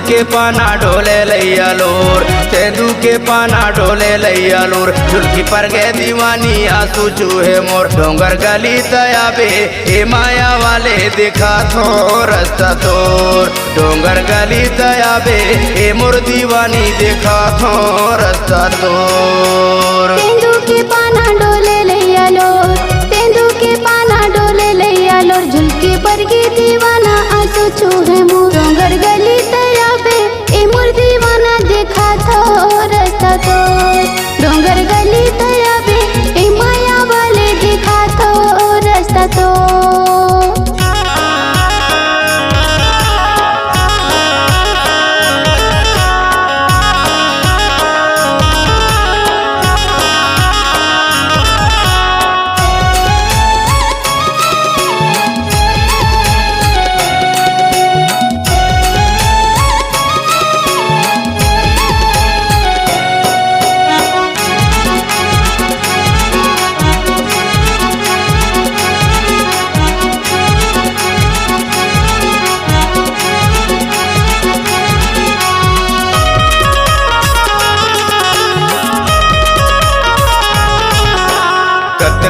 के पाना ढोले लैया लोर, तेंदू के पाना ढोले लैया लोर। झुलकी पर गे दीवानी आंसू चूहे मोर, डोंगर गली तयाबे ए माया वाले दिखा थो रास्ता तोर। डोंगर गली तयाबे ए मोर दीवानी दिखा थो रास्ता तोर। तेंदू के पाना डोले लैया लोर, तेंदू के पाना डोले लैया लोर। झुलकी पर गे दीवाना आंसू चूहे मोर, डोंगर गली तयाबे ए मोर दीवाना दिखा थो रास्ता तोर। डोंगर गली तयाबे ए माया वाले दिखा थो रास्ता तोर।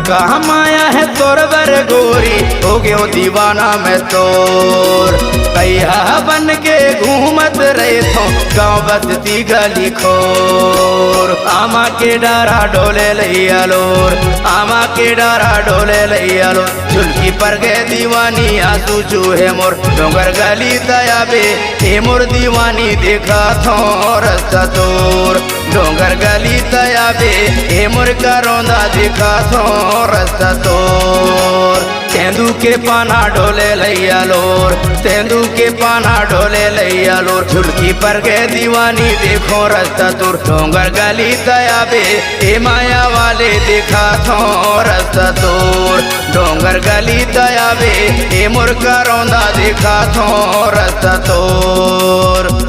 कहाँ माया है तोर बर गोरी, हो गयो दीवाना मैं तोर। कैया बन के घूमत रहे थो गाँव बसती गली खोर। आमा के डारा डोले लैया लोर, आमा के डारा डोले लैया लोर। झुलकी पर गे दीवानी आंसू चूहे मोर, डोंगर गली तयाबे ए मोर दीवानी देखा थो रास्ता तोर। डोंगर गली तयाबे ए मोर करोंदा दिखा थो रास्ता तोर। तेंदू के पाना डोले लैया लोर, तेंदू के पाना डोले लैया लोर। झुलकी पर गे दीवानी देखो रास्ता तोर। डोंगर गली तयाबे ए माया वाले दिखा थो रास्ता तोर। डोंगर गली तयाबे ए मोर करोंदा दिखा थो रास्ता तोर।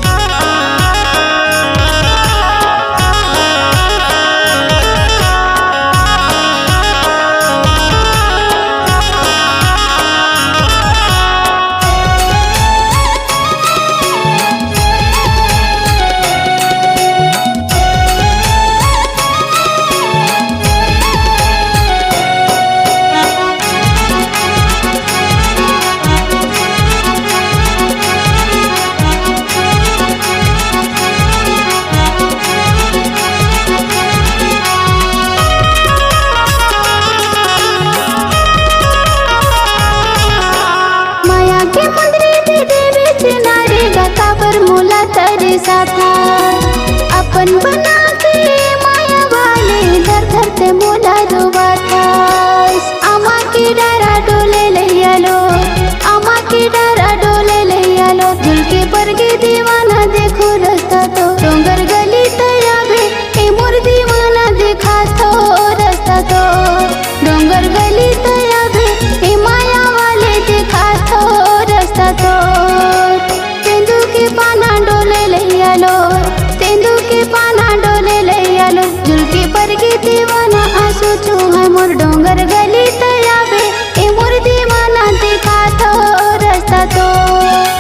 अपन बना के माया वाले धर धर ते मोला रोवा था। आमा के डारा डोले लैया लो, आमा के डारा डोले लैया लो। झुलकी पर गे दीवाना देखो रास्ता तो, डोंगर गली तयाबे ए मोर दीवाना दिखा थो रास्ता तो। डोंगर गली तयाबे ए माया वाले दिखा थो रास्ता तो। तेंदू के पाना डोले लैया लो, तेंदू के पाना डोले लैया लो। झुलकी पर गे दीवाना आंसू चूहे मोर, डोंगर गली तयाबे ए मोर दीवाना दिखा थो रास्ता तो।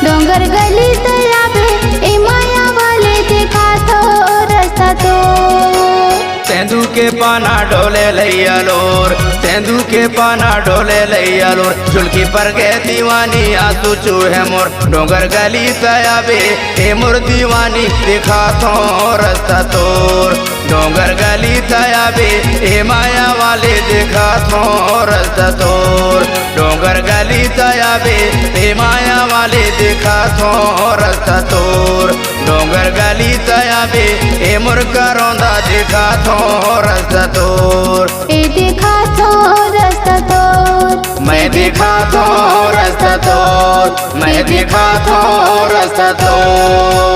डोंगर गली तयाबे ए माया वाले दिखा थो रास्ता तो। तेंदू के पाना डोले लैया लोर, तेंदू के पाना डोले लैया लोर। झुलकी पर गे दीवानी आंसू चूहे मोर, डोंगर गली तयाबे ए मोर दीवानी दिखा थो रास्ता तोर। डोंगर गली तयाबे ए माया वाले दिखा थो रास्ता तोर। डोंगर गली तयाबे ए माया वाले दिखा थो रास्ता तोर। डोंगर गली तयाबे ए मोर करोंदा दिखा थो रास्ता तोर। ए दिखा थो रास्ता तोर, मैं दिखा थो रास्ता तोर, मैं दिखा थो रास्ता तोर।